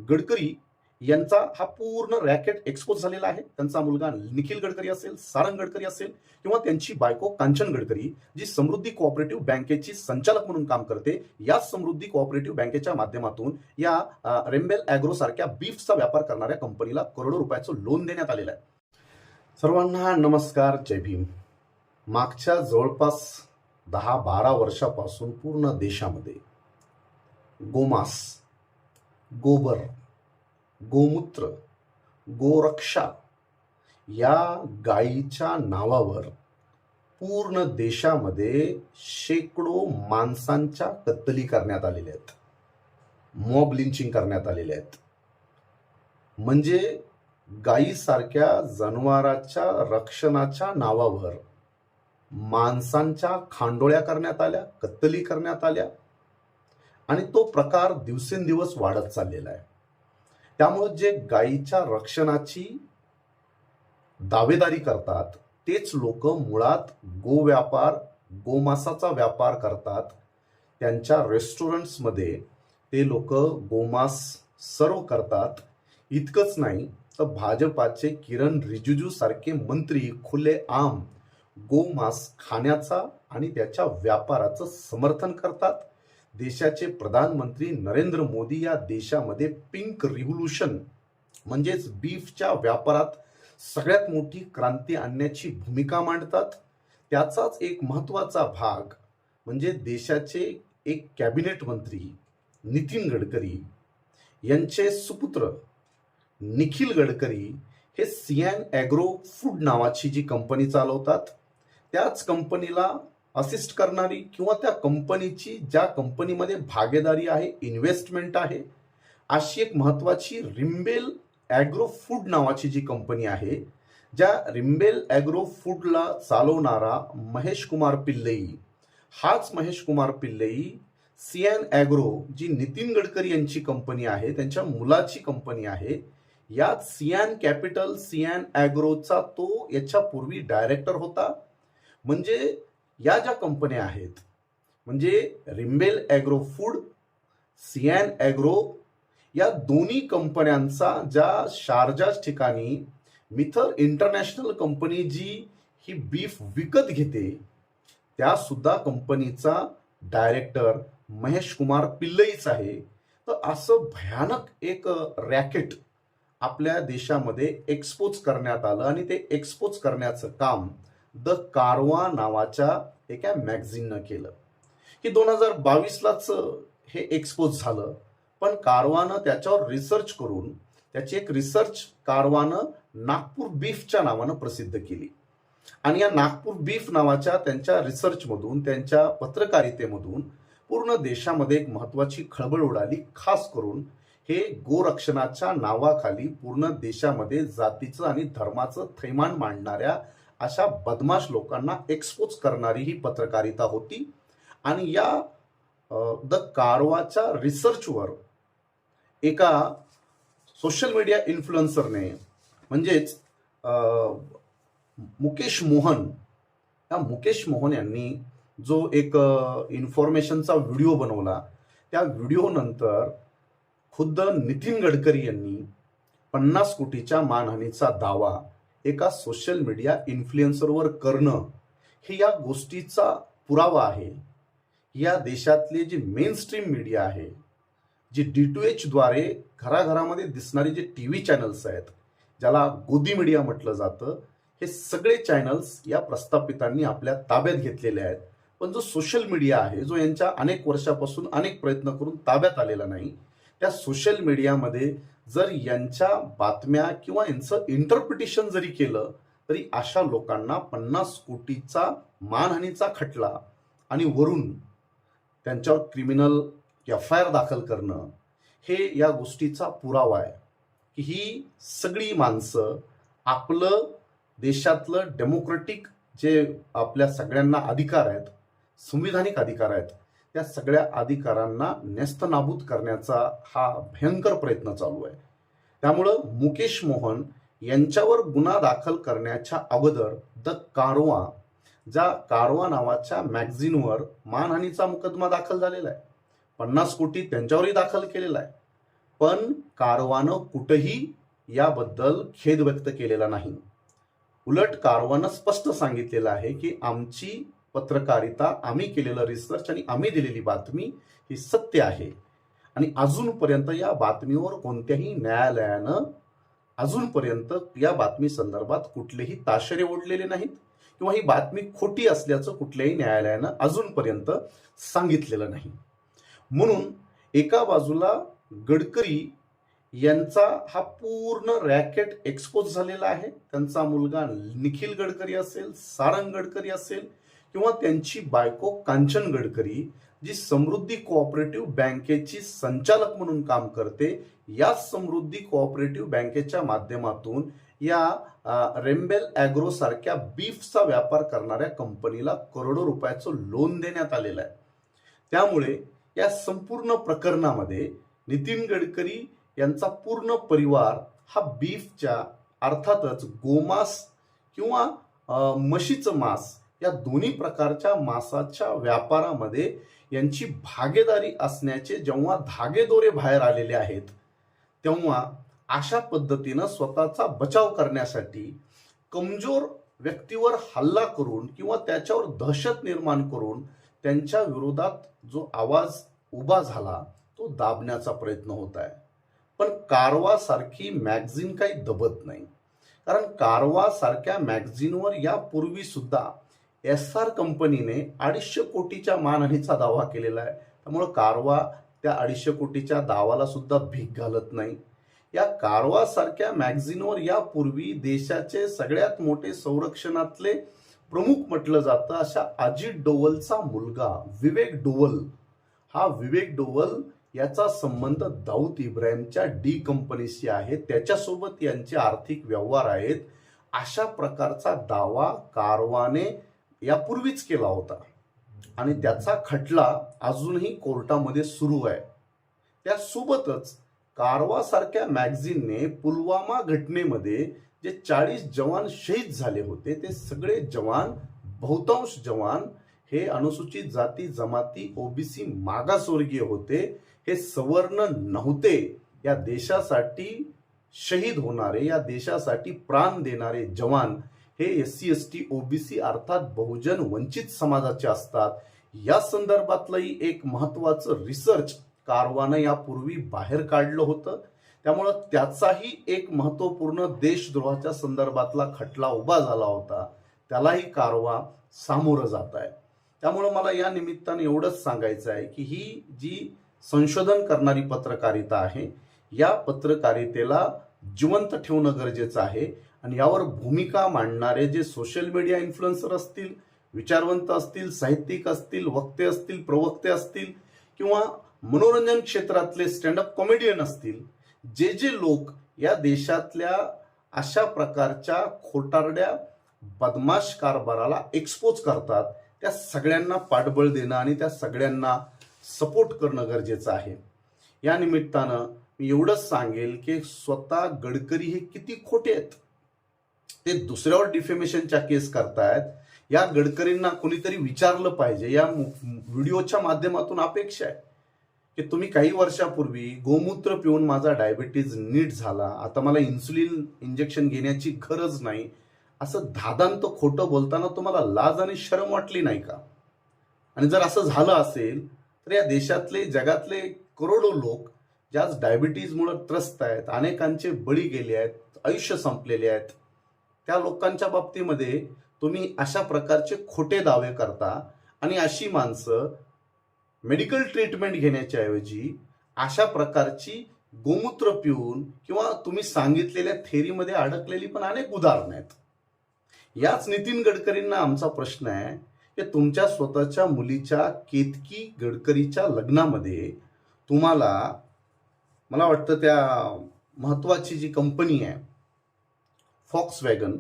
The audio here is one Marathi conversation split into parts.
गडकरी यांचा हा पूर्ण रॅकेट एक्सपोज झालेला आहे. त्यांचा मुलगा निखिल गडकरी असेल, सारंग गडकरी असेल किंवा त्यांची बायको कांचन गडकरी, जी समृद्धी कोऑपरेटिव्ह बँकेची संचालक म्हणून काम करते. या समृद्धी कोऑपरेटिव्ह बँकेच्या माध्यमातून या रेम्बेल ॲग्रो सारख्या बीफचा व्यापार करणाऱ्या कंपनीला करोडो रुपयाचं लोन देण्यात आलेलं आहे. सर्वांना नमस्कार, जय भीम. मागच्या जवळपास 10-12 वर्षापासून पूर्ण देशामध्ये गोमांस, गोबर, गोमूत्र, गोरक्षा या गायीच्या नावावर पूर्ण देशामध्ये शेकडो माणसांच्या कत्तली करण्यात आलेल्या आहेत. मॉब लिंचिंग करण्यात आलेले आहेत. म्हणजे गायीसारख्या जनावराच्या रक्षणाच्या नावावर माणसांच्या खांडोळ्या करण्यात आल्या, कत्तली करण्यात आल्या आणि तो प्रकार दिवसेंदिवस वाढत चाललेला आहे. त्यामुळे जे गायीच्या रक्षणाची दावेदारी करतात तेच लोक मुळात गोव्यापार, गोमांसाचा व्यापार करतात. त्यांच्या रेस्टॉरंट्समध्ये ते लोक गोमांस सर्व करतात. इतकंच नाही तर भाजपाचे किरण रिजिजू सारखे मंत्री खुलेआम गोमांस खाण्याचा आणि त्याच्या व्यापाराचं समर्थन करतात. देशाचे प्रधानमंत्री नरेंद्र मोदी या देशामध्ये पिंक रिव्होल्यूशन म्हणजेच बीफच्या व्यापारात सगळ्यात मोठी क्रांती आणण्याची भूमिका मांडतात. त्याचाच एक महत्त्वाचा भाग म्हणजे देशाचे एक कॅबिनेट मंत्री नितीन गडकरी यांचे सुपुत्र निखिल गडकरी हे सियान ॲग्रो फूड नावाची जी कंपनी चालवतात. त्याच कंपनीला असिस्ट करणारी किंवा त्या कंपनीची ज्या कंपनीमध्ये भागीदारी आहे, इन्व्हेस्टमेंट आहे, अशी एक महत्त्वाची रिम्बेल ॲग्रो फूड नावाची जी कंपनी आहे, ज्या रिम्बेल ॲग्रो फूडला चालवणारा महेश कुमार पिल्लई, हाच महेश कुमार पिल्लई सियान ॲग्रो जी नितीन गडकरी यांची कंपनी आहे, त्यांच्या मुलाची कंपनी आहे, यात सियान कॅपिटल, सियान ॲग्रोचा तो याच्यापूर्वी डायरेक्टर होता. म्हणजे या ज्या कंपन्या आहेत म्हणजे रिम्बेल ॲग्रो फूड, सियान ॲग्रो या दोन्ही कंपन्यांचा ज्या शारजा ठिकाणी मिथर इंटरनॅशनल कंपनी जी ही बीफ विकत घेते त्या सुद्धा कंपनीचा डायरेक्टर महेश कुमार पिल्लईच आहे. तर असं भयानक एक रॅकेट आपल्या देशामध्ये एक्सपोज करण्यात आलं आणि ते एक्सपोज करण्याचं काम द कारवा नावाच्या एका मॅगझिननं केलं. की 2022लाच हे एक्सपोज झालं, पण कारवानं त्याच्यावर रिसर्च करून त्याची एक रिसर्च कारवानं नागपूर बीफच्या नावानं प्रसिद्ध केली आणि या नागपूर बीफ नावाच्या त्यांच्या रिसर्चमधून, त्यांच्या पत्रकारितेमधून पूर्ण देशामध्ये एक महत्त्वाची खळबळ उडाली. खास करून हे गोरक्षणाच्या नावाखाली पूर्ण देशामध्ये जातीचं आणि धर्माचं थैमान मांडणाऱ्या अशा बदमाश लोकांना एक्सपोज करणारी ही पत्रकारिता होती. आणि या द कारवाच्या रिसर्चवर एका सोशल मीडिया इन्फ्लुएन्सरने म्हणजेच मुकेश मोहन, या मुकेश मोहन यांनी जो एक इन्फॉर्मेशनचा व्हिडिओ बनवला, त्या व्हिडिओ नंतर खुद्द नितीन गडकरी यांनी 50 कोटीच्या मानहानीचा दावा एका सोशल मीडिया इन्फ्लुएन्सरवर करणं हे या गोष्टीचा पुरावा आहे. या देशातले जे मेन स्ट्रीम मीडिया आहे, जी D2H द्वारे घराघरामध्ये दिसणारे जे TV चॅनल्स आहेत, ज्याला गोदी मीडिया म्हटलं जातं, हे सगळे चॅनल्स या प्रस्थापितांनी आपल्या ताब्यात घेतलेले आहेत. पण जो सोशल मीडिया आहे, जो यांच्या अनेक वर्षापासून अनेक प्रयत्न करून ताब्यात आलेला नाही, त्या सोशल मीडियामध्ये जर यांच्या बातम्या किंवा यांचं इंटरप्रिटेशन जरी केलं तरी अशा लोकांना 50 कोटीचा मानहानीचा खटला आणि वरून त्यांच्यावर क्रिमिनल FIR दाखल करणं हे या गोष्टीचा पुरावा आहे की ही सगळी माणसं आपलं देशातलं डेमोक्रेटिक जे आपल्या सगळ्यांना अधिकार आहेत, संविधानिक अधिकार आहेत, त्या सगळ्या अधिकारांना नेस्तनाबूत करण्याचा हा भयंकर प्रयत्न चालू आहे. त्यामुळं मुकेश मोहन यांच्यावर गुन्हा दाखल करण्याच्या अगोदर द कारवा, ज्या कारवा नावाच्या मॅगझिनवर मानहानीचा मुकदमा दाखल झालेला आहे, 50 कोटी त्यांच्यावरही दाखल केलेला आहे. पण कारवानं कुठेही याबद्दल खेद व्यक्त केलेला नाही. उलट कारवानं स्पष्ट सांगितलेलं आहे की आमची पत्रकारिता, आम्ही केलेलं रिसर्च आणि आम्ही दिलेली बातमी ही सत्य आहे आणि अजूनपर्यंत या बातमीवर कोणत्याही न्यायालयानं अजूनपर्यंत या बातमी संदर्भात कुठलेही ताशेरे ओढलेले नाहीत किंवा ही बातमी खोटी असल्याचं कुठल्याही न्यायालयानं अजूनपर्यंत सांगितलेलं नाही. म्हणून एका बाजूला गडकरी यांचा हा पूर्ण रॅकेट एक्सपोज झालेला आहे. त्यांचा मुलगा निखिल गडकरी असेल, सारंग गडकरी असेल किंवा त्यांची बायको कांचन गडकरी, जी समृद्धी कोऑपरेटिव्ह बँकेची संचालक म्हणून काम करते, या समृद्धी कोऑपरेटिव्ह बँकेच्या माध्यमातून या रेम्बेल ॲग्रो सारख्या बीफचा व्यापार करणाऱ्या कंपनीला करोडो रुपयाचं लोन देण्यात आलेलं आहे. त्यामुळे या संपूर्ण प्रकरणामध्ये नितीन गडकरी यांचा पूर्ण परिवार हा बीफच्या, अर्थातच गोमांस किंवा म्हशीचं मांस या दोन्ही प्रकारच्या मांसाच्या व्यापारामध्ये यांची भागीदारी असण्याचे जेव्हा धागेदोरे बाहेर आलेले आहेत, तेव्हा अशा पद्धतीनं स्वतःचा बचाव करण्यासाठी कमजोर व्यक्तीवर हल्ला करून किंवा त्याच्यावर दहशत निर्माण करून त्यांच्या विरोधात जो आवाज उभा झाला तो दाबण्याचा प्रयत्न होत आहे. पण कारवा सारखी मॅगझिन काही दबत नाही, कारण कारवा सारख्या मॅगझिनवर यापूर्वी सुद्धा SR कंपनीने 250 कोटीच्या मानहानीचा दावा केलेला आहे. त्यामुळे कारवा त्या 250 कोटीच्या दावाला सुद्धा भीक घालत नाही. या कारवा सारख्या मॅगझिनवर यापूर्वी देशाचे सगळ्यात मोठे संरक्षणातले प्रमुख म्हटलं जातं अशा अजित डोवलचा मुलगा विवेक डोवल, हा विवेक डोवल याचा संबंध दाऊद इब्राहिमच्या डी कंपनीशी आहे, त्याच्यासोबत यांचे आर्थिक व्यवहार आहेत, अशा प्रकारचा दावा कारवाने यापूर्वीच केला होता आणि त्याचा खटला अजूनही कोर्टामध्ये सुरू आहे. त्यासोबतच कारवा सारख्या मॅगझिनने पुलवामा घटनेमध्ये जे 40 जवान शहीद झाले होते, ते सगळे जवान, बहुतांश जवान हे अनुसूचित जाती जमाती OBC मागासवर्गीय होते, हे सवर्ण नव्हते. या देशासाठी शहीद होणारे, या देशासाठी प्राण देणारे जवान हे SC ST OBC अर्थात बहुजन वंचित समाजाचे असतात. या संदर्भातलंही एक महत्वाचं रिसर्च कारवानं यापूर्वी बाहेर काढलं होतं. त्यामुळं त्याचाही एक महत्वपूर्ण देशद्रोहाच्या संदर्भातला खटला उभा झाला होता, त्यालाही कारवा सामोरं जात आहे. त्यामुळं मला या निमित्ताने एवढंच सांगायचं आहे की ही जी संशोधन करणारी पत्रकारिता आहे, या पत्रकारितेला जिवंत ठेवणं गरजेचं आहे आणि यावर भूमिका मांडणारे जे सोशल मीडिया इन्फ्लुएन्सर असतील, विचारवंत असतील, साहित्यिक असतील, वक्ते असतील, प्रवक्ते असतील किंवा मनोरंजन क्षेत्रातले स्टँडअप कॉमेडियन असतील, जे जे लोक या देशातल्या अशा प्रकारच्या खोटारड्या बदमाश कारभाराला एक्सपोज करतात, त्या सगळ्यांना पाठबळ देणं आणि त्या सगळ्यांना सपोर्ट करणं गरजेचं आहे. या निमित्तानं मी एवढंच सांगेल की स्वतः गडकरी हे किती खोटे आहेत, ते दुसऱ्यावर डिफेमेशनच्या केस करतायत. या गडकरींना कोणीतरी विचारलं पाहिजे. या व्हिडिओच्या माध्यमातून अपेक्षा आहे की तुम्ही काही वर्षापूर्वी गोमूत्र पिऊन माझा डायबिटीज नीट झाला, आता मला इन्सुलिन इंजेक्शन घेण्याची गरज नाही, असं धादांत खोटं बोलताना तुम्हाला लाज आणि शरम वाटली नाही का? आणि जर असं झालं असेल तर या देशातले, जगातले करोडो लोक ज्या डायबिटीजमुळे त्रस्त आहेत, अनेकांचे बळी गेले आहेत, आयुष्य संपलेले आहेत, त्या लोकांच्या बाबतीमध्ये तुम्ही अशा प्रकारचे खोटे दावे करता आणि अशी माणसं मेडिकल ट्रीटमेंट घेण्याच्या ऐवजी अशा प्रकारची गोमूत्र पिऊन किंवा तुम्ही सांगितलेल्या थेरीमध्ये अडकलेली पण अनेक उदाहरणं आहेत. याच नितीन गडकरींना आमचा प्रश्न आहे की तुमच्या स्वतःच्या मुलीच्या केतकी गडकरीच्या लग्नामध्ये तुम्हाला, मला वाटतं त्या महत्वाची जी कंपनी आहे फॉक्सवॅगन,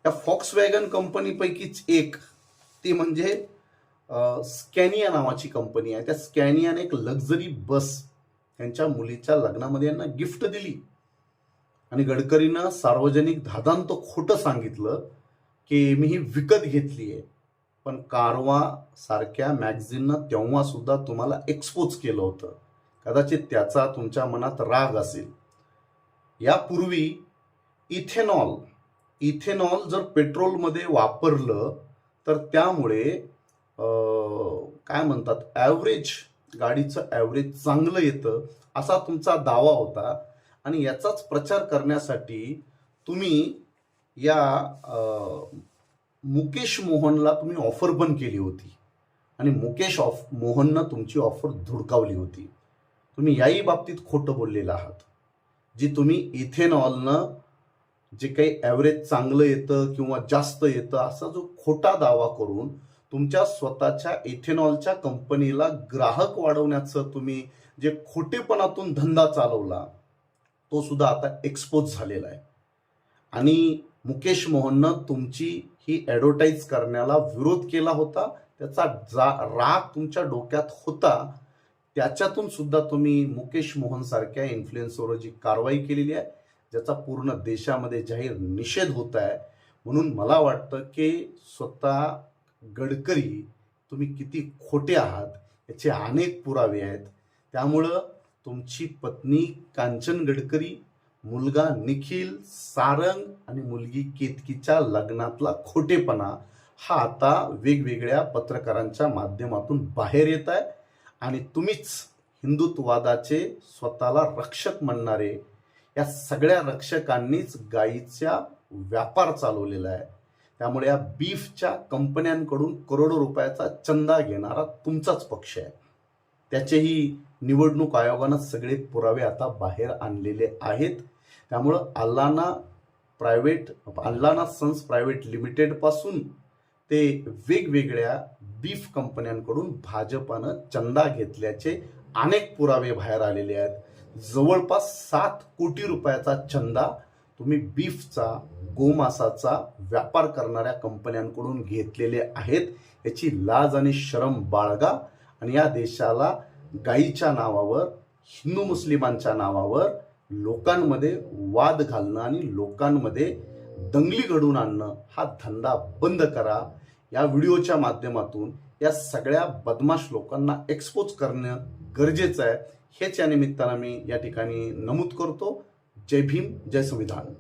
या फॉक्सवॅगन कंपनीपैकीच एक ती म्हणजे स्कॅनिया नावाची कंपनी आहे. त्या स्कॅनियाने एक लक्झरी बस त्यांच्या मुलीच्या लग्नामध्ये यांना गिफ्ट दिली आणि गडकरीनं सार्वजनिक धादांत खोटं सांगितलं की मी ही विकत घेतली आहे. पण कारवा सारख्या मॅगझिननं तेव्हा सुद्धा तुम्हाला एक्सपोज केलं होतं, कदाचित त्याचा तुमच्या मनात राग असेल. यापूर्वी इथेनॉल जर पेट्रोलमध्ये वापरलं तर त्यामुळे काय म्हणतात, गाडीचं ॲव्हरेज चांगलं येतं असा तुमचा दावा होता. आणि याचाच प्रचार करण्यासाठी तुम्ही या मुकेश मोहनला तुम्ही ऑफर पण केली होती आणि मोहननं तुमची ऑफर धुडकावली होती. तुम्ही याही बाबतीत खोटं बोललेलं आहात. जी तुम्ही इथेनॉलनं जे काही ॲव्हरेज चांगलं येतं किंवा जास्त येतं असा जो खोटा दावा करून तुमच्या स्वतःच्या इथेनॉलच्या कंपनीला ग्राहक वाढवण्याचं तुम्ही जे खोटेपणातून धंदा चालवला तो सुद्धा आता एक्सपोज झालेला आहे. आणि मुकेश मोहननं तुमची ही ॲडव्हर्टाईज करण्याला विरोध केला होता. त्याचा राग तुमच्या डोक्यात होता. त्याच्यातून सुद्धा तुम्ही मुकेश मोहन सारख्या इन्फ्लुएन्सरवर जी कारवाई केलेली आहे ज्याचा पूर्ण देशामध्ये जाहीर निषेध होत आहे. म्हणून मला वाटतं की स्वतः गडकरी तुम्ही किती खोटे आहात याचे अनेक पुरावे आहेत. त्यामुळं तुमची पत्नी कांचन गडकरी, मुलगा निखिल सारंग आणि मुलगी केतकीच्या लग्नातला खोटेपणा हा आता वेगवेगळ्या पत्रकारांच्या माध्यमातून बाहेर येत आहे. आणि तुम्हीच हिंदुत्ववादाचे स्वतःला रक्षक म्हणणारे या सगळ्या रक्षकांनीच गायीचा व्यापार चालवलेला आहे. त्यामुळे या बीफच्या कंपन्यांकडून करोडो रुपयाचा चंदा घेणारा तुमचाच पक्ष आहे. त्याचेही निवडणूक आयोगानं सगळे पुरावे आता बाहेर आणलेले आहेत. त्यामुळं अल्लाना सन्स प्रायव्हेट लिमिटेड पासून ते वेगवेगळ्या बीफ कंपन्यांकडून भाजपानं चंदा घेतल्याचे अनेक पुरावे बाहेर आलेले आहेत. जवळपास 7 कोटी रुपयाचा चंदा तुम्ही बीफचा, गोमासाचा व्यापार करणाऱ्या कंपन्यांकडून घेतलेले आहेत. याची लाज आणि शरम बाळगा आणि या देशाला गायीच्या नावावर, हिंदू मुस्लिमांच्या नावावर लोकांमध्ये वाद घालणं आणि लोकांमध्ये दंगली घडवून आणणं हा धंदा बंद करा. या व्हिडिओच्या माध्यमातून या सगळ्या बदमाश लोकांना एक्सपोज करणं गरजेचं आहे. हेच या निमित्तानं मी या ठिकाणी नमूद करतो. जय भीम, जय संविधान.